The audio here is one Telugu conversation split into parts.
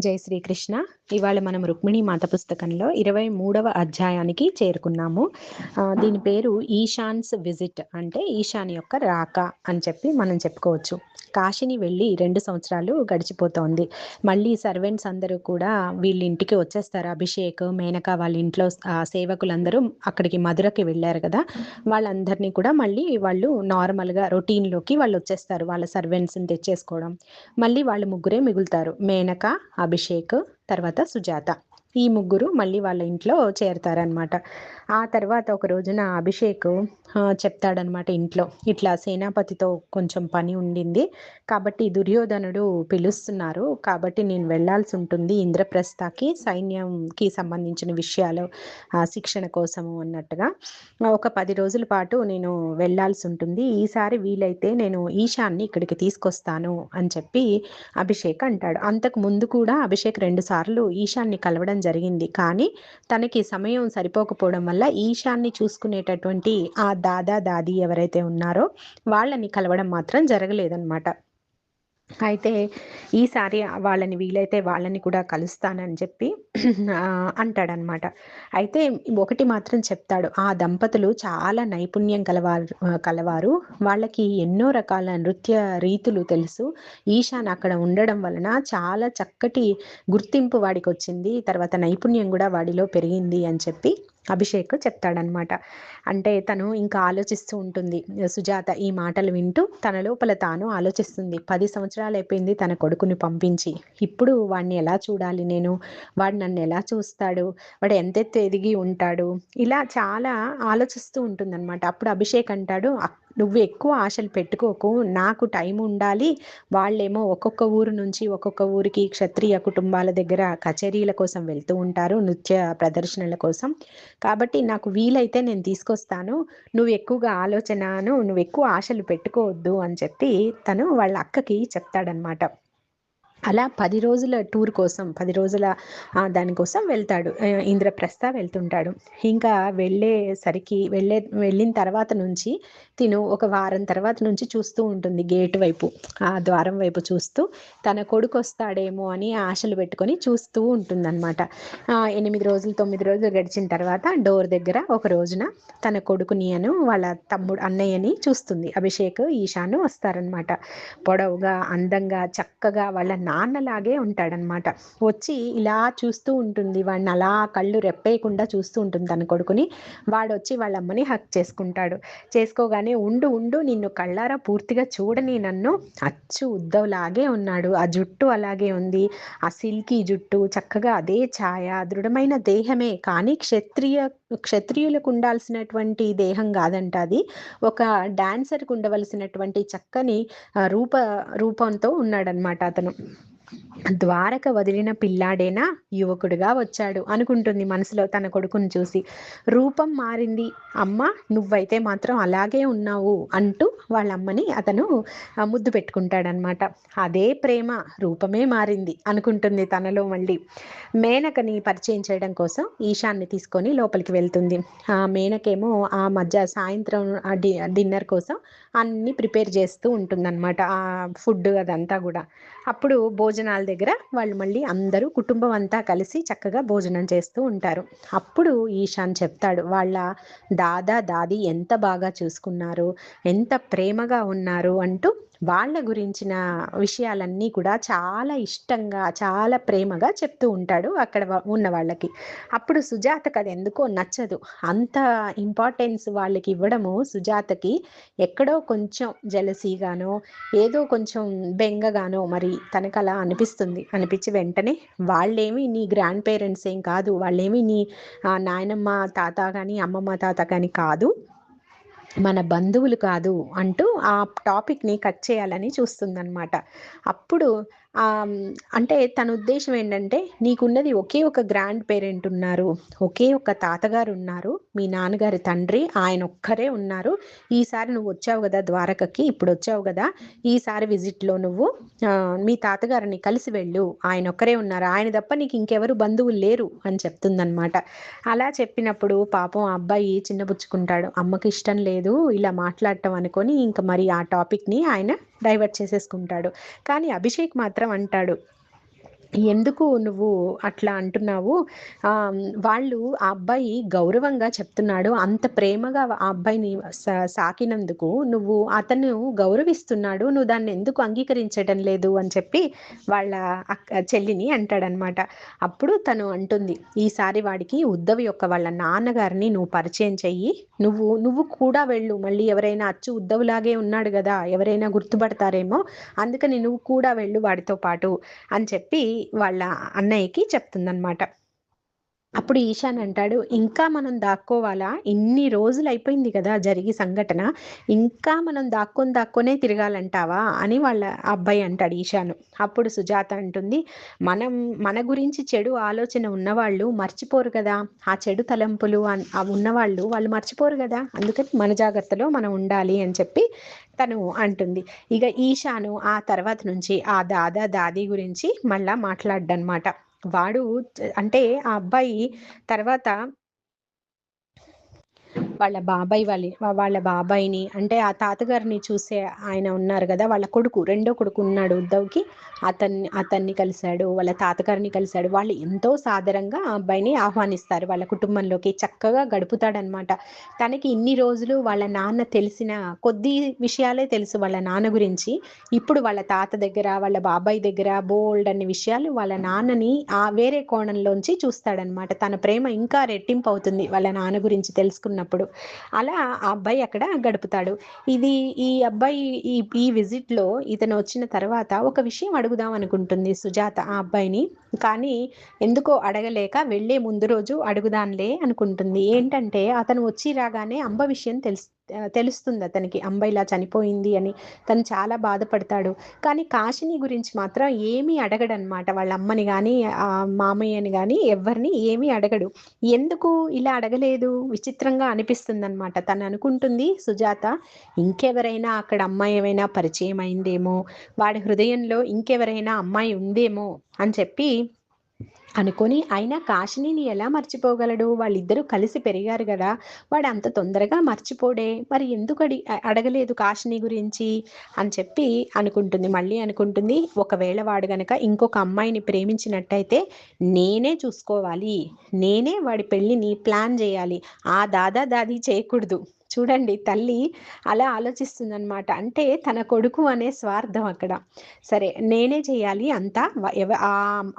జై శ్రీకృష్ణ. ఇవాళ మనం రుక్మిణీ మాత పుస్తకంలో 23వ అధ్యాయానికి చేరుకున్నాము. దీని పేరు ఈశాన్స్ విజిట్, అంటే ఈశాన్ యొక్క రాక అని చెప్పి మనం చెప్పుకోవచ్చు. కాశీని వెళ్ళి 2 సంవత్సరాలు గడిచిపోతోంది. మళ్ళీ సర్వెంట్స్ అందరూ కూడా వీళ్ళ ఇంటికి వచ్చేస్తారు. అభిషేక్, మేనక వాళ్ళ ఇంట్లో సేవకులందరూ అక్కడికి మధురకి వెళ్ళారు కదా, వాళ్ళందరినీ కూడా మళ్ళీ వాళ్ళు నార్మల్గా రొటీన్లోకి వాళ్ళు వచ్చేస్తారు. వాళ్ళ సర్వెంట్స్ని తెచ్చేసుకోవడం. మళ్ళీ వాళ్ళు ముగ్గురే మిగులుతారు, మేనక, అభిషేక్, తర్వాత సుజాత. ఈ ముగ్గురు మళ్ళీ వాళ్ళ ఇంట్లో చేరతారనమాట. ఆ తర్వాత ఒక రోజున అభిషేక్ చెప్తాడనమాట ఇంట్లో, ఇట్లా సేనాపతితో కొంచెం పని ఉండింది కాబట్టి దుర్యోధనుడు పిలుస్తున్నారు, కాబట్టి నేను వెళ్ళాల్సి ఉంటుంది ఇంద్రప్రస్థకి, సైన్యంకి సంబంధించిన విషయాలు శిక్షణ కోసము అన్నట్టుగా. ఒక 10 రోజుల పాటు నేను వెళ్ళాల్సి ఉంటుంది, ఈసారి వీలైతే నేను ఈశాన్ని ఇక్కడికి తీసుకొస్తాను అని చెప్పి అభిషేక్ అంటాడు. అంతకు ముందు కూడా అభిషేక్ 2 సార్లు ఈశాన్ని కలవడం జరిగింది, కానీ తనకి సమయం సరిపోకపోవడం వల్ల ఈశాన్ని చూసుకునేటటువంటి ఆ దాదా దాది ఎవరైతే ఉన్నారో వాళ్ళని కలవడం మాత్రం జరగలేదన్నమాట. అయితే ఈసారి వాళ్ళని వీలైతే వాళ్ళని కూడా కలుస్తానని చెప్పి అంటాడనమాట. అయితే ఒకటి మాత్రం చెప్తాడు, ఆ దంపతులు చాలా నైపుణ్యం కలవారు, వాళ్ళకి ఎన్నో రకాల నృత్య రీతులు తెలుసు. ఈశాన్ అక్కడ ఉండడం వలన చాలా చక్కటి గుర్తింపు వాడికి వచ్చింది, తర్వాత నైపుణ్యం కూడా వాడిలో పెరిగింది అని చెప్పి అభిషేక్ చెప్తాడనమాట. అంటే తను ఇంకా ఆలోచిస్తూ ఉంటుంది. సుజాత ఈ మాటలు వింటూ తన లోపల తాను ఆలోచిస్తుంది, 10 సంవత్సరాలు అయిపోయింది తన కొడుకుని పంపించి, ఇప్పుడు వాడిని ఎలా చూడాలి నేను, వాడు నన్ను ఎలా చూస్తాడు, వాడు ఎంతెత్తు ఎదిగి ఉంటాడు, ఇలా చాలా ఆలోచిస్తూ ఉంటుందన్నమాట. అప్పుడు అభిషేక్ అంటాడు, నువ్వు ఎక్కువ ఆశలు పెట్టుకోకు, నాకు టైం ఉండాలి, వాళ్ళేమో ఒక్కొక్క ఊరు నుంచి ఒక్కొక్క ఊరికి క్షత్రియ కుటుంబాల దగ్గర కచేరీల కోసం వెళ్తూ ఉంటారు, నృత్య ప్రదర్శనల కోసం, కాబట్టి నాకు వీలైతే నేను తీసుకొస్తాను, నువ్వు ఎక్కువ ఆశలు పెట్టుకోవద్దు అని చెప్పి తను వాళ్ళ అక్కకి చెప్తాడనమాట. అలా 10 రోజుల టూర్ కోసం, 10 రోజుల దానికోసం వెళ్తాడు, ఇంద్రప్రస్థ వెళ్తుంటాడు. ఇంకా వెళ్ళిన తర్వాత నుంచి తిను ఒక వారం తర్వాత నుంచి చూస్తూ ఉంటుంది గేట్ వైపు, ఆ ద్వారం వైపు చూస్తూ తన కొడుకు వస్తాడేమో అని ఆశలు పెట్టుకొని చూస్తూ ఉంటుందన్నమాట. 8 రోజులు 9 రోజులు గడిచిన తర్వాత డోర్ దగ్గర ఒక రోజున తన కొడుకుని వాళ్ళ అన్నయ్యని చూస్తుంది. అభిషేక్, ఈశాను వస్తారనమాట. పొడవుగా, అందంగా, చక్కగా వాళ్ళ నాన్నలాగే ఉంటాడనమాట. వచ్చి ఇలా చూస్తూ ఉంటుంది, వాడిని అలా కళ్ళు రెప్పేయకుండా చూస్తూ ఉంటుంది తన కొడుకుని. వాడు వచ్చి వాళ్ళ అమ్మని హక్ చేసుకుంటాడు. చేసుకోగానే ఉండు ఉండు నిన్ను కళ్ళారా పూర్తిగా చూడని, నన్ను అచ్చు ఉద్దవ్లాగే ఉన్నాడు, ఆ జుట్టు అలాగే ఉంది, ఆ సిల్కీ జుట్టు, చక్కగా అదే ఛాయ, దృఢమైన దేహమే, కానీ క్షత్రియులకు ఉండాల్సినటువంటి దేహం కాదంట అది, ఒక డాన్సర్కి ఉండవలసినటువంటి చక్కని రూపంతో ఉన్నాడనమాట అతను. ద్వారక వదిలిన పిల్లాడేనా, యువకుడిగా వచ్చాడు అనుకుంటుంది మనసులో తన కొడుకుని చూసి. రూపం మారింది అమ్మ, నువ్వైతే మాత్రం అలాగే ఉన్నావు అంటూ వాళ్ళ అమ్మని అతను ముద్దు పెట్టుకుంటాడనమాట. అదే ప్రేమ, రూపమే మారింది అనుకుంటుంది తనలో. మళ్ళీ మేనకని పరిచయం చేయడం కోసం ఈశాన్ని తీసుకొని లోపలికి వెళ్తుంది. ఆ మేనకేమో ఆ సాయంత్రం డిన్నర్ కోసం అన్ని ప్రిపేర్ చేస్తూ ఉంటుందన్నమాట, ఆ ఫుడ్ అదంతా కూడా. అప్పుడు భోజనాల దగ్గర వాళ్ళు మళ్ళీ అందరూ కుటుంబం అంతా కలిసి చక్కగా భోజనం చేస్తూ ఉంటారు. అప్పుడు ఈశాన్ చెప్తాడు, వాళ్ళ దాదా దాది ఎంత బాగా చూసుకున్నారు, ఎంత ప్రేమగా ఉన్నారు అంటూ వాళ్ళ గురించిన విషయాలన్నీ కూడా చాలా ఇష్టంగా, చాలా ప్రేమగా చెప్తూ ఉంటాడు అక్కడ ఉన్న వాళ్ళకి. అప్పుడు సుజాతకు అది ఎందుకో నచ్చదు, అంత ఇంపార్టెన్స్ వాళ్ళకి ఇవ్వడము సుజాతకి ఎక్కడో కొంచెం జెలసీగానో, ఏదో కొంచెం బెంగగానో మరి తనకు అలా అనిపించి వెంటనే, వాళ్ళేమి నీ గ్రాండ్ పేరెంట్స్ ఏం కాదు, వాళ్ళేమి నీ నాయనమ్మ తాత కానీ అమ్మమ్మ తాత కానీ కాదు, మన బంధువులు కాదు అంటూ ఆ టాపిక్ని కట్ చేయాలని చూస్తుందన్నమాట. అప్పుడు అంటే తన ఉద్దేశం ఏంటంటే, నీకున్నది ఒకే ఒక గ్రాండ్ పేరెంట్ ఉన్నారు, ఒకే ఒక తాతగారు ఉన్నారు, మీ నాన్నగారి తండ్రి, ఆయన ఒక్కరే ఉన్నారు. ఈసారి నువ్వు వచ్చావు కదా ద్వారకకి, ఇప్పుడు వచ్చావు కదా, ఈసారి విజిట్లో నువ్వు మీ తాతగారిని కలిసి వెళ్ళు, ఆయన ఒక్కరే ఉన్నారు, ఆయన తప్ప నీకు ఇంకెవరు బంధువులు లేరు అని చెప్తుందనమాట. అలా చెప్పినప్పుడు పాపం ఆ అబ్బాయి చిన్నబుచ్చుకుంటాడు, అమ్మకి ఇష్టం లేదు ఇలా మాట్లాడటం అనుకొని, ఇంకా మరి ఆ టాపిక్ని ఆయన డైవర్ట్ చేసేసుకుంటాడు. కానీ అభిషేక్ మాత్రం అంటాడు, ఎందుకు నువ్వు అట్లా అంటున్నావు? వాళ్ళు ఆ అబ్బాయి గౌరవంగా చెప్తున్నాడు. అంత ప్రేమగా ఆ అబ్బాయిని సాకినందుకు అతను గౌరవిస్తున్నాడు. నువ్వు దాన్నెందుకు అంగీకరించడం లేదు అని చెప్పి వాళ్ళ చెల్లిని అంటాడనమాట. అప్పుడు తను అంటుంది, "ఈసారి వాడికి ఉద్దవి యొక్క వాళ్ళ నాన్నగారిని నువ్వు పరిచయం చెయ్యి. నువ్వు కూడా వెళ్ళు. మళ్ళీ ఎవరైనా అచ్చు ఉద్దవులాగే ఉన్నాడు గదా! ఎవరైనా గుర్తుపడతారేమో. అందుకని నువ్వు కూడా వెళ్ళు వాడితో పాటు" అని చెప్పి వాళ్ళ అన్నయ్యకి చెప్తుందనమాట. అప్పుడు ఈశాన్ అంటాడు, "ఇంకా మనం దాక్కోవాలా? ఇన్ని రోజులయిపోయింది కదా జరిగి సంఘటన. ఇంకా మనం దాక్కొనే తిరగాలంటావా?" అని వాళ్ళ అబ్బాయి అంటాడు ఈశాను. అప్పుడు సుజాత అంటుంది, మన గురించి చెడు ఆలోచన ఉన్నవాళ్ళు మర్చిపోరు కదా! ఆ చెడు తలంపులు ఉన్నవాళ్ళు వాళ్ళు మర్చిపోరు గదా! అందుకని మన జాగ్రత్తలో మనం ఉండాలి అని చెప్పి తను అంటుంది. ఇక ఈశాను ఆ తర్వాత నుంచి ఆ దాదా, దాది గురించి మళ్ళా మాట్లాడడనమాట. వాడు అంటే ఆ అబ్బాయి తర్వాత వాళ్ళ బాబాయిని అంటే ఆ తాతగారిని చూసే ఆయన ఉన్నారు కదా! వాళ్ళ కొడుకు రెండో కొడుకు ఉన్నాడు ఉద్ధవ్‌కి. అతన్ని కలిసాడు. వాళ్ళ తాతగారిని కలిసాడు. వాళ్ళు ఎంతో సాదరంగా ఆ అబ్బాయిని ఆహ్వానిస్తారు వాళ్ళ కుటుంబంలోకి. చక్కగా గడుపుతాడనమాట. తనకి ఇన్ని రోజులు వాళ్ళ నాన్న తెలిసిన కొద్ది విషయాలే తెలుసు వాళ్ళ నాన్న గురించి. ఇప్పుడు వాళ్ళ తాత దగ్గర, వాళ్ళ బాబాయ్ దగ్గర బోలెడన్ని విషయాలు వాళ్ళ నాన్నని వేరే కోణంలోంచి చూస్తాడనమాట. తన ప్రేమ ఇంకా రెట్టింపు అవుతుంది వాళ్ళ నాన్న గురించి తెలుసుకున్నప్పుడు. అలా ఆ అబ్బాయి అక్కడ గడుపుతాడు. ఇది ఈ అబ్బాయి ఈ ఈ విజిట్‌లో ఇతను వచ్చిన తర్వాత ఒక విషయం అడుగుదాం అనుకుంటుంది సుజాత ఆ అబ్బాయిని. కానీ ఎందుకో అడగలేక వెళ్ళే ముందు రోజు అడుగుదాంలే అనుకుంటుంది. ఏంటంటే అతను వచ్చి రాగానే అంబ విషయం తెలుస్తుంది అతనికి. అంబ ఇలా చనిపోయింది అని. తను చాలా బాధపడతాడు. కానీ కాశిని గురించి మాత్రం ఏమీ అడగడనమాట. వాళ్ళ అమ్మని గాని, మామయ్యని గాని ఎవ్వరిని ఏమీ అడగడు. ఎందుకు ఇలా అడగలేదు? విచిత్రంగా అనిపిస్తుందనమాట. తను అనుకుంటుంది సుజాత, ఇంకెవరైనా అక్కడ అమ్మాయి ఏమైనా పరిచయం అయిందేమో, వాడి హృదయంలో ఇంకెవరైనా అమ్మాయి ఉందేమో అని చెప్పి అనుకొని, అయినా కాశినిని ఎలా మర్చిపోగలడు? వాళ్ళిద్దరూ కలిసి పెరిగారు గదా! వాడు అంత తొందరగా మర్చిపోడే. మరి ఎందుకు అడగలేదు కాశిని గురించి అని చెప్పి అనుకుంటుంది. మళ్ళీ అనుకుంటుంది, ఒకవేళ వాడు గనక ఇంకొక అమ్మాయిని ప్రేమించినట్టయితే నేనే చూసుకోవాలి. నేనే వాడి పెళ్ళిని ప్లాన్ జేయాలి. ఆ దాదా, దాది చేయకూడదు. చూడండి తల్లి అలా ఆలోచిస్తుందనమాట. అంటే తన కొడుకు అనే స్వార్థం అక్కడ. సరే నేనే చేయాలి అంతా.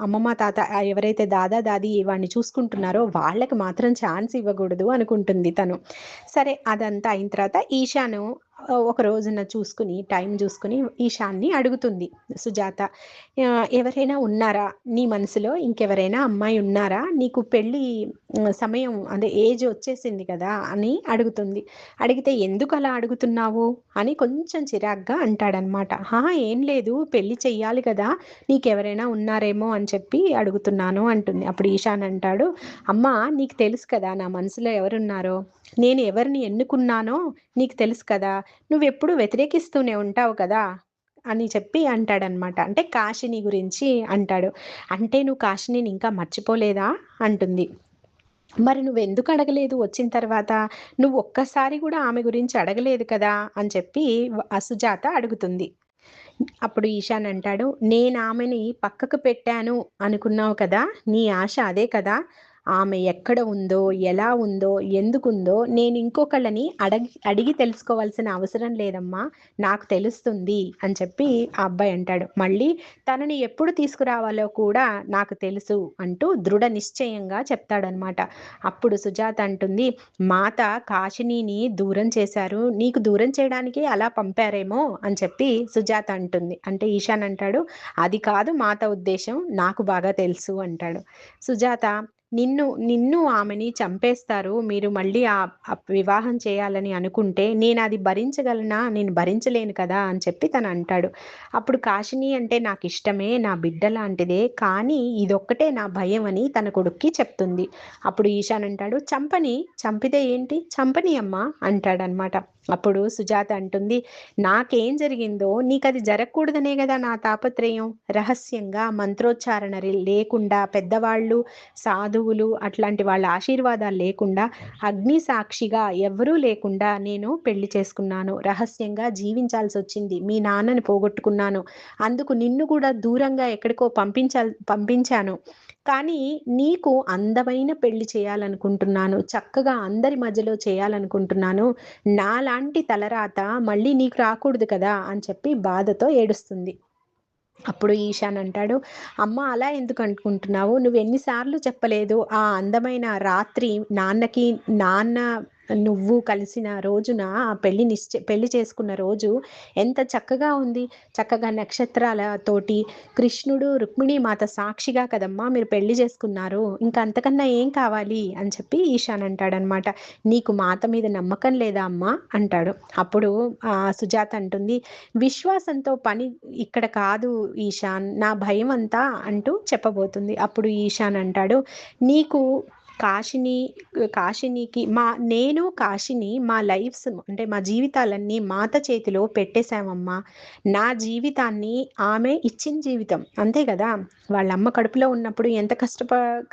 అమ్మమ్మ, తాత ఎవరైతే దాదా, దాది వాడిని చూసుకుంటున్నారో వాళ్ళకి మాత్రం ఛాన్స్ ఇవ్వకూడదు అనుకుంటుంది తను. సరే అదంతా అయిన తర్వాత ఈశాను ఒక రోజున టైం చూసుకొని ఈశాన్‌ని అడుగుతుంది సుజాత. "ఎవరైనా ఉన్నారా? నీ మనసులో ఇంకెవరైనా అమ్మాయి ఉన్నారా? నీకు పెళ్లి సమయం అదే ఏజ్ వచ్చేసింది కదా!" అని అడుగుతుంది. అడిగితే "ఎందుకలా అడుగుతున్నావు?" అని కొంచెం చిరాగ్గా అంటాడనమాట. ఏం లేదు పెళ్లి చెయ్యాలి కదా! నీకెవరైనా ఉన్నారేమో అని చెప్పి అడుగుతున్నాను" అంటుంది. అప్పుడు ఈశాన్ అంటాడు, "అమ్మా నీకు తెలుసు కదా నా మనసులో ఎవరున్నారో. నేను ఎవరిని ఎన్నుకున్నానో నీకు తెలుసు కదా! నువ్వెప్పుడు వ్యతిరేకిస్తూనే ఉంటావు కదా!" అని చెప్పి అంటాడనమాట. అంటే కాశిని గురించి అంటాడు. "అంటే నువ్వు కాశినిని ఇంకా మర్చిపోలేదా?" అంటుంది. "మరి నువ్వెందుకు అడగలేదు వచ్చిన తర్వాత? నువ్వు ఒక్కసారి గూడా ఆమె గురించి అడగలేదు కదా!" అని చెప్పి సుజాత అడుగుతుంది. అప్పుడు ఈశాన్ అంటాడు, "నేనామెని పక్కకు పెట్టాను అనుకున్నావు కదా! నీ ఆశ అదే కదా! ఆమె ఎక్కడ ఉందో, ఎలా ఉందో, ఎందుకుందో నేనింకొకళ్ళని అడిగి తెలుసుకోవాల్సిన అవసరం లేదమ్మా. నాకు తెలుస్తుంది" అని చెప్పి ఆ అబ్బాయి అంటాడు. మళ్ళీ తనని ఎప్పుడు తీసుకురావాలో కూడా నాకు తెలుసు అంటూ దృఢ నిశ్చయంగా చెప్తాడనమాట. అప్పుడు సుజాత అంటుంది, "మాత కాశినీని దూరం చేశారు. నీకు దూరం చేయడానికే అలా పంపారేమో" అని చెప్పి సుజాత అంటుంది. అంటే ఈశాన్ అంటాడు, "అది కాదు మాత ఉద్దేశ్యం. నాకు బాగా తెలుసు" అంటాడు. సుజాత, నిన్ను ఆమెని చంపేస్తారు. మీరు మళ్ళీ వివాహం చేయాలని అనుకుంటే నేనది భరించగలనా? నేను భరించలేను కదా!" అని చెప్పి తనంటాడు. అప్పుడు కాశిని అంటే నాకిష్టమే. నా బిడ్డ లాంటిదే. కానీ ఇదొక్కటే నా భయం అని తన కొడుక్కి చెప్తుంది. అప్పుడు ఈశాన్ అంటాడు, చంపితే ఏంటి? చంపనీయమ్మా" అంటాడనమాట. అప్పుడు సుజాత అంటుంది, నాకేం జరిగిందో నీకది జరగకూడదనే కదా నా తాపత్రయం. రహస్యంగా మంత్రోచ్చారణ లేకుండా, పెద్దవాళ్ళు, సాధువులు అట్లాంటి వాళ్ళ ఆశీర్వాదాలు లేకుండా, అగ్ని సాక్షిగా ఎవ్వరూ లేకుండా నేను పెళ్లి చేసుకున్నాను. రహస్యంగా జీవించాల్సి వచ్చింది. మీ నాన్నని పోగొట్టుకున్నాను. అందుకు నిన్ను కూడా దూరంగా ఎక్కడికో పంపించాను. కానీ నీకు అందమైన పెళ్లి చేయాలనుకుంటున్నాను. చక్కగా అందరి మధ్యలో చేయాలనుకుంటున్నాను. నాలాంటి తలరాత మళ్ళీ నీకు రాకూడదు కదా అని చెప్పి బాధతో ఏడుస్తుంది. అప్పుడు ఈశాన్ అంటాడు, అమ్మ అలా ఎందుకు అనుకుంటున్నావు? నువ్వు ఎన్నిసార్లు చెప్పలేదు ఆ అందమైన రాత్రి నాన్న నువ్వు కలిసిన రోజున ఆ పెళ్లి చేసుకున్న రోజు ఎంత చక్కగా ఉంది. చక్కగా నక్షత్రాలతోటి కృష్ణుడు రుక్మిణి మాత సాక్షిగా కదమ్మా మీరు పెళ్లి చేసుకున్నారు. ఇంకా అంతకన్నా ఏం కావాలి అని చెప్పి ఈశాన్ అంటాడనమాట. నీకు మాత మీద నమ్మకం లేదా అమ్మా అంటాడు. అప్పుడు సుజాత అంటుంది, విశ్వాసంతో పని ఇక్కడ కాదు ఈశాన్, నా భయం అంతా అంటూ చెప్పబోతుంది. అప్పుడు ఈశాన్ అంటాడు, నీకు కాశినికి కాశిని మా లైఫ్స్ అంటే మా జీవితాలన్నీ మాత చేతిలో పెట్టేశామమ్మా. నా జీవితాన్ని ఆమె ఇచ్చిన జీవితం అంతే కదా. వాళ్ళమ్మ కడుపులో ఉన్నప్పుడు ఎంత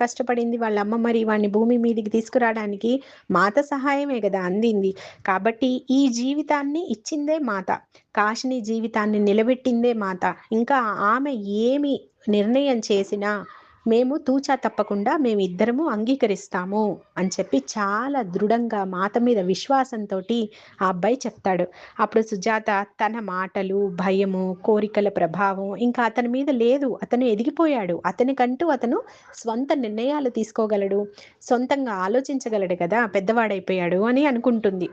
కష్టపడింది వాళ్ళమ్మ. మరి వాడిని భూమి మీదికి తీసుకురావడానికి మాత సహాయమే కదా అందింది. కాబట్టి ఈ జీవితాన్ని ఇచ్చిందే మాత, కాశిని జీవితాన్ని నిలబెట్టిందే మాత. ఇంకా ఆమె ఏమి నిర్ణయం చేసినా మేము తూచా తప్పకుండా మేమిద్దరము అంగీకరిస్తాము అని చెప్పి చాలా దృఢంగా మాత మీద విశ్వాసంతో ఆ అబ్బాయి చెప్తాడు. అప్పుడు సుజాత తన మాటలు, భయము, కోరికల ప్రభావం ఇంకా అతని మీద లేదు. అతను ఎదిగిపోయాడు. అతను స్వంత నిర్ణయాలు తీసుకోగలడు, సొంతంగా ఆలోచించగలడు కదా, పెద్దవాడైపోయాడు అని అనుకుంటుంది.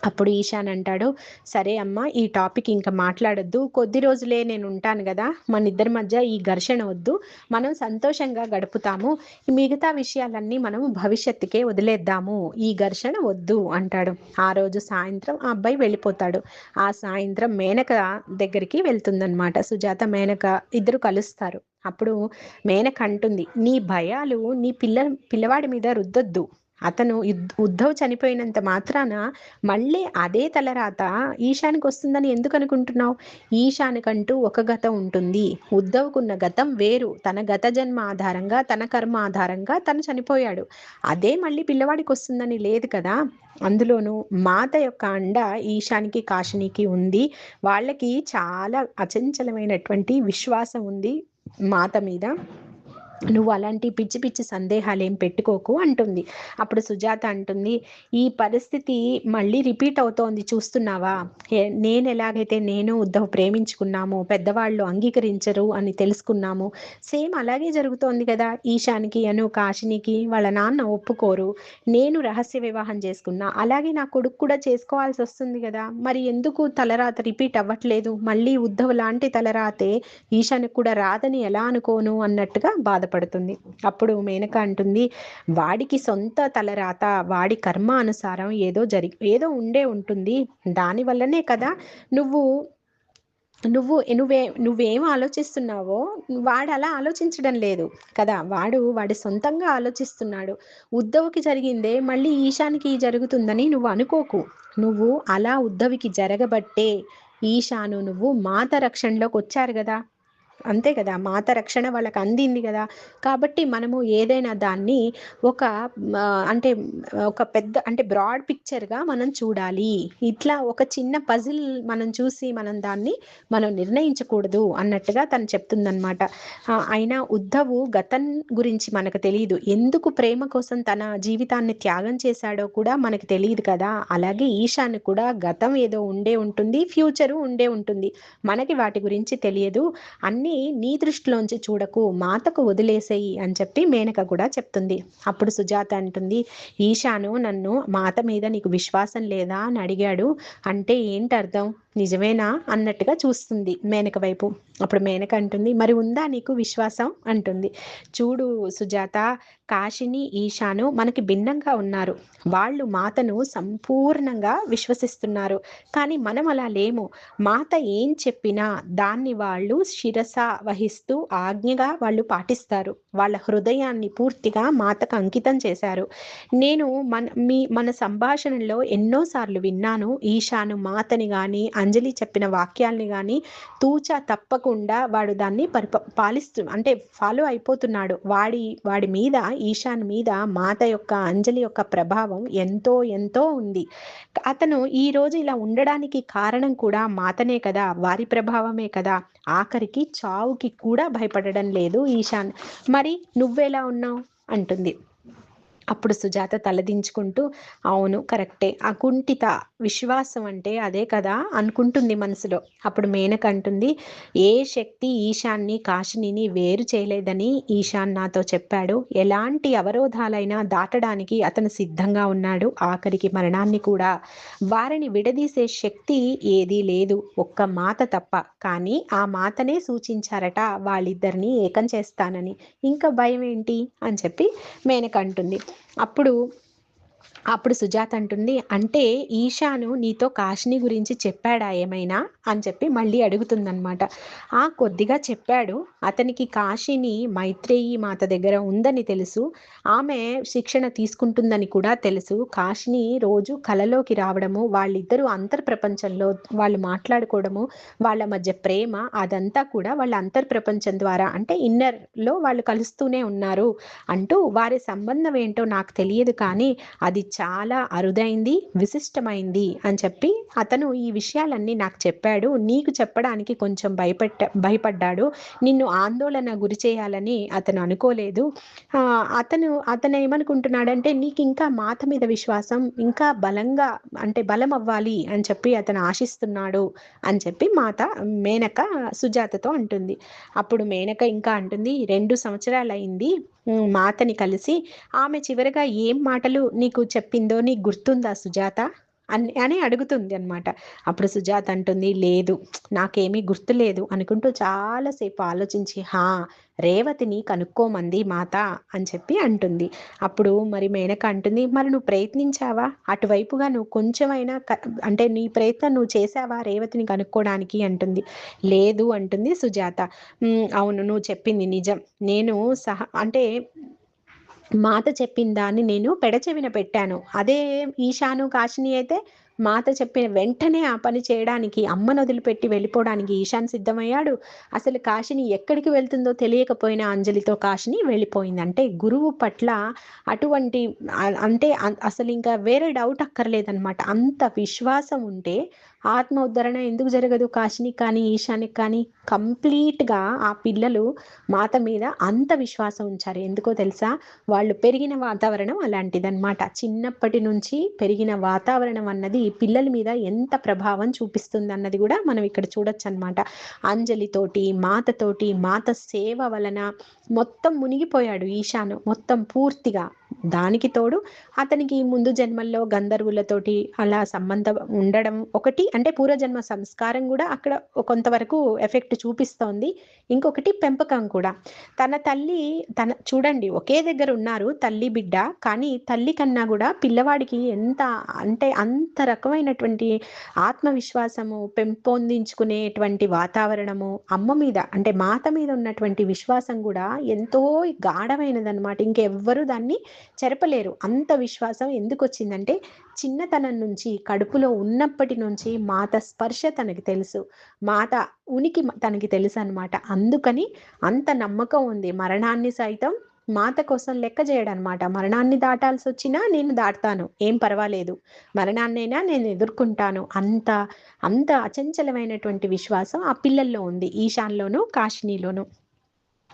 అప్పుడు ఈశాన్ అంటాడు, సరే అమ్మ ఈ టాపిక్ ఇంకా మాట్లాడొద్దు. కొద్ది రోజులే నేను ఉంటాను కదా, మన ఇద్దరి మధ్య ఈ ఘర్షణ వద్దు. మనం సంతోషంగా గడుపుతాము. మిగతా విషయాలన్నీ మనం భవిష్యత్తుకే వదిలేద్దాము. ఈ ఘర్షణ వద్దు అంటాడు. ఆ రోజు సాయంత్రం ఆ అబ్బాయి వెళ్ళిపోతాడు. ఆ సాయంత్రం మేనక దగ్గరికి వెళ్తుందనమాట సుజాత. మేనక ఇద్దరు కలుస్తారు. అప్పుడు మేనక అంటుంది, నీ భయాలు నీ పిల్లవాడి మీద రుద్దొద్దు. అతను ఉద్ధవ్ చనిపోయినంత మాత్రాన మళ్ళీ అదే తలరాత ఈశానికి వస్తుందని ఎందుకు అనుకుంటున్నావు? ఈశానికంటూ ఒక గతం ఉంటుంది. ఉద్ధవ్కున్న గతం వేరు. తన గత జన్మ ఆధారంగా, తన కర్మ ఆధారంగా తను చనిపోయాడు. అదే మళ్ళీ పిల్లవాడికి వస్తుందని లేదు కదా. అందులోనూ మాత యొక్క అండ ఈశానికి కాశినికి ఉంది. వాళ్ళకి చాలా అచంచలమైనటువంటి విశ్వాసం ఉంది మాత మీద. నువ్వు అలాంటి పిచ్చి పిచ్చి సందేహాలు ఏం పెట్టుకోకు అంటుంది. అప్పుడు సుజాత అంటుంది, ఈ పరిస్థితి మళ్ళీ రిపీట్ అవుతోంది చూస్తున్నావా? నేను ఎలాగైతే ఉద్ధవ్ ప్రేమించుకున్నాము, పెద్దవాళ్ళు అంగీకరించరు అని తెలుసుకున్నాము, సేమ్ అలాగే జరుగుతోంది కదా. ఈశానికి కాశినికి వాళ్ళ నాన్న ఒప్పుకోరు. నేను రహస్య వివాహం చేసుకున్నా, అలాగే నా కొడుకు కూడా చేసుకోవాల్సి వస్తుంది కదా. మరి ఎందుకు తలరాత రిపీట్ అవ్వట్లేదు? మళ్ళీ ఉద్ధవ్ లాంటి తలరాతే ఈశానికి కూడా రాదని ఎలా అనుకోను అన్నట్టుగా బాధపడుతుంది. అప్పుడు మేనక అంటుంది, వాడికి సొంత తలరాత, వాడి కర్మ అనుసారం ఏదో ఉండే ఉంటుంది. దాని వల్లనే కదా నువ్వు నువ్వేం ఆలోచిస్తున్నావో వాడు అలా ఆలోచించడం లేదు కదా. వాడి సొంతంగా ఆలోచిస్తున్నాడు. ఉద్ధవ్కి జరిగిందే మళ్ళీ ఈశానికి జరుగుతుందని నువ్వు అనుకోకు. నువ్వు అలా ఉద్ధవ్కి జరగబట్టే నువ్వు మాత రక్షణలోకి వచ్చారు కదా. అంతే కదా, మాత రక్షణ వాళ్ళకి అందింది కదా. కాబట్టి మనము ఏదైనా దాన్ని ఒక అంటే ఒక పెద్ద అంటే బ్రాడ్ పిక్చర్గా మనం చూడాలి. ఇట్లా ఒక చిన్న పజిల్ మనం చూసి మనం నిర్ణయించకూడదు అన్నట్టుగా తను చెప్తుందనమాట. అయినా ఉద్ధవు గతం గురించి మనకు తెలియదు. ఎందుకు ప్రేమ కోసం తన జీవితాన్ని త్యాగం చేశాడో కూడా మనకు తెలియదు కదా. అలాగే ఈశాన్ కూడా గతం ఏదో ఉండే ఉంటుంది, ఫ్యూచరు ఉండే ఉంటుంది. మనకి వాటి గురించి తెలియదు. అన్నీ నీ దృష్టిలోంచి చూడకు, మాతకు వదిలేసేయి అని చెప్పి మేనక కూడా చెప్తుంది. అప్పుడు సుజాత అంటుంది, ఈశాను నన్ను మాత మీద నీకు విశ్వాసం లేదా అని అడిగాడు. అంటే ఏంటి అర్థం? నిజమేనా అన్నట్టుగా చూస్తుంది మేనక వైపు. అప్పుడు మేనక అంటుంది, మరి ఉందా నీకు విశ్వాసం అంటుంది. చూడు సుజాత, కాశిని ఈశాను మనకి భిన్నంగా ఉన్నారు. వాళ్ళు మాతను సంపూర్ణంగా విశ్వసిస్తున్నారు, కానీ మనం అలా లేము. మాత ఏం చెప్పినా దాన్ని వాళ్ళు శిరస వహిస్తూ ఆజ్ఞగా వాళ్ళు పాటిస్తారు. వాళ్ళ హృదయాన్ని పూర్తిగా మాతకు అంకితం చేశారు. నేను మన సంభాషణలో ఎన్నోసార్లు విన్నాను, ఈశాను మాతని గాని అంజలి చెప్పిన వాక్యాల్ని గాని తూచా తప్పకుండా వాడు దాన్ని పాలిస్తూ అంటే ఫాలో అయిపోతున్నాడు. వాడి మీద, ఈశాన్ మీద మాత యొక్క, అంజలి యొక్క ప్రభావం ఎంతో ఎంతో ఉంది. అతను ఈ రోజు ఇలా ఉండడానికి కారణం కూడా మాతనే కదా, వారి ప్రభావమే కదా. ఆఖరికి చావుకి కూడా భయపడడం లేదు ఈశాన్. మరి నువ్వెలా ఉన్నావు అంటుంది. అప్పుడు సుజాత తలదించుకుంటూ, అవును కరెక్టే, అకుంఠిత విశ్వాసం అంటే అదే కదా అనుకుంటుంది మనసులో. అప్పుడు మేనక అంటుంది, ఏ శక్తి ఈశాన్ని కాశినిని వేరు చేయలేదని ఈశాన్ నాతో చెప్పాడు. ఎలాంటి అవరోధాలైనా దాటడానికి అతను సిద్ధంగా ఉన్నాడు, ఆఖరికి మరణాన్ని కూడా. వారిని విడదీసే శక్తి ఏదీ లేదు, ఒక్క మాత తప్ప. కానీ ఆ మాతనే సూచించారట వాళ్ళిద్దరిని ఏకం చేస్తానని. ఇంకా భయం ఏంటి అని చెప్పి మేనక అంటుంది. అప్పుడు సుజాత అంటుంది, అంటే ఈశాను నీతో కాశిని గురించి చెప్పాడా ఏమైనా అని చెప్పి మళ్ళీ అడుగుతుందన్నమాట. కొద్దిగా చెప్పాడు. అతనికి కాశిని మైత్రేయి మాత దగ్గర ఉందని తెలుసు, ఆమె శిక్షణ తీసుకుంటుందని కూడా తెలుసు. కాశిని రోజు కలలోకి రావడము, వాళ్ళిద్దరూ అంతర్ప్రపంచంలో వాళ్ళు మాట్లాడుకోవడము, వాళ్ళ మధ్య ప్రేమ, అదంతా కూడా వాళ్ళ అంతర్ప్రపంచం ద్వారా అంటే ఇన్నర్లో వాళ్ళు కలుస్తూనే ఉన్నారు అంటూ, వారి సంబంధం ఏంటో నాకు తెలియదు, కానీ అది చాలా అరుదైంది, విశిష్టమైంది అని చెప్పి అతను ఈ విషయాలన్నీ నాకు చెప్పాడు. నీకు చెప్పడానికి కొంచెం భయపడ్డాడు. నిన్ను ఆందోళన గురి చేయాలని అతను అనుకోలేదు. అతను ఏమనుకుంటున్నాడంటే, నీకు ఇంకా మాత మీద విశ్వాసం ఇంకా బలంగా అంటే బలం అవ్వాలి అని చెప్పి అతను ఆశిస్తున్నాడు అని చెప్పి మేనక సుజాతతో అంటుంది. అప్పుడు మేనక ఇంకా అంటుంది, 2 సంవత్సరాలైంది మాతని కలిసి. ఆమె చివరిగా ఏం మాటలు నీకు చెప్పిందో నీకు గుర్తుందా సుజాత అని అడుగుతుంది అనమాట. అప్పుడు సుజాత అంటుంది, లేదు నాకేమీ గుర్తులేదు అనుకుంటూ చాలాసేపు ఆలోచించి, రేవతిని కనుక్కోమంది మాత అని చెప్పి అంటుంది. అప్పుడు మరి మేనక అంటుంది, మరి నువ్వు ప్రయత్నించావా, అటువైపుగా నువ్వు కొంచెమైనా అంటే నీ ప్రయత్నం నువ్వు చేసావా రేవతిని కనుక్కోవడానికి అంటుంది. లేదు అంటుంది సుజాత. అవును, నువ్వు చెప్పింది నిజం. నేను అంటే మాత చెప్పిన దాన్ని నేను పెడచెవిన పెట్టాను. అదే ఈశాను కాశిని అయితే మాత చెప్పిన వెంటనే ఆ పని చేయడానికి, అమ్మను వదిలిపెట్టి వెళ్ళిపోవడానికి ఈశాన్ సిద్ధమయ్యాడు. అసలు కాశిని ఎక్కడికి వెళ్తుందో తెలియకపోయినా అంజలితో కాశిని వెళ్ళిపోయింది. అంటే గురువు పట్ల అటువంటి అంటే అసలు ఇంకా వేరే డౌట్ అక్కర్లేదనమాట. అంత విశ్వాసం ఉంటే ఆత్మ ఉద్ధరణ ఎందుకు జరగదు కాశినికి కానీ ఈశానికి కానీ? కంప్లీట్గా ఆ పిల్లలు మాత మీద అంత విశ్వాసం ఉంచారు. ఎందుకో తెలుసా? వాళ్ళు పెరిగిన వాతావరణం అలాంటిదన్నమాట. చిన్నప్పటి నుంచి పెరిగిన వాతావరణం అన్నది పిల్లల మీద ఎంత ప్రభావం చూపిస్తుంది అన్నది కూడా మనం ఇక్కడ చూడొచ్చు అనమాట. అంజలితోటి, మాతతోటి, మాత సేవ వలన మొత్తం మునిగిపోయాడు ఈశాను, మొత్తం పూర్తిగా. దానికి తోడు అతనికి ముందు జన్మల్లో గంధర్వులతోటి అలా సంబంధం ఉండడం ఒకటి, అంటే పూర్వజన్మ సంస్కారం కూడా అక్కడ కొంతవరకు ఎఫెక్ట్ చూపిస్తోంది. ఇంకొకటి పెంపకం కూడా. చూడండి, ఒకే దగ్గర ఉన్నారు తల్లి బిడ్డ, కానీ తల్లి కన్నా కూడా పిల్లవాడికి ఎంత అంటే అంత రకమైనటువంటి ఆత్మవిశ్వాసము పెంపొందించుకునేటువంటి వాతావరణము, అమ్మ మీద అంటే మాత మీద ఉన్నటువంటి విశ్వాసం కూడా ఎంతో గాఢమైనదన్నమాట. ఇంకెవ్వరూ దాన్ని చెరపలేరు. అంత విశ్వాసం ఎందుకు వచ్చిందంటే, చిన్నతనం నుంచి కడుపులో ఉన్నప్పటి నుంచి మాత స్పర్శ తనకి తెలుసు, మాత ఉనికి తనకి తెలుసు అనమాట. అందుకని అంత నమ్మకం ఉంది. మరణాన్ని సైతం మాత కోసం లెక్క చేయడనమాట. మరణాన్ని దాటాల్సి వచ్చినా నేను దాటుతాను, ఏం పర్వాలేదు, మరణాన్నైనా నేను ఎదుర్కొంటాను. అంత అంత అచంచలమైనటువంటి విశ్వాసం ఆ పిల్లల్లో ఉంది, ఈశాన్లోను కాశినిలోను.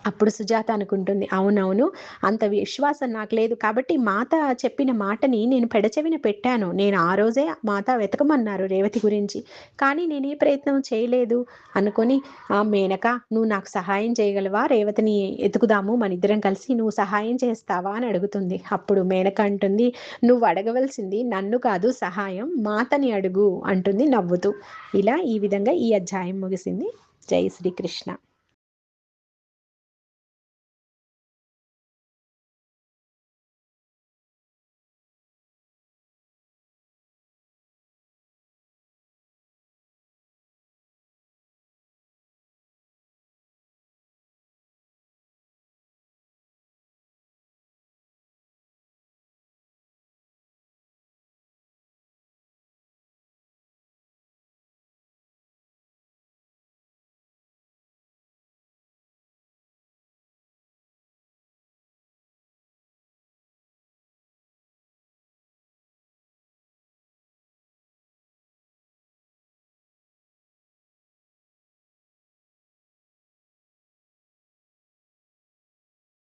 అప్పుడు సుజాత అనుకుంటుంది, అవునవును, అంత విశ్వాసం నాకు లేదు కాబట్టి మాత చెప్పిన మాటని నేను పెడచెవిన పెట్టాను. నేను ఆ రోజే మాత వెతకమన్నారు రేవతి గురించి, కానీ నేను ఏ ప్రయత్నం చేయలేదు అనుకొని, మేనక నువ్వు నాకు సహాయం చేయగలవా, రేవతిని ఎతుకుదాము మన ఇద్దరం కలిసి, నువ్వు సహాయం చేస్తావా అని అడుగుతుంది. అప్పుడు మేనక అంటుంది, నువ్వు అడగవలసింది నన్ను కాదు సహాయం, మాతని అడుగు అంటుంది నవ్వుతూ. ఇలా ఈ విధంగా ఈ అధ్యాయం ముగిసింది. జై శ్రీకృష్ణ.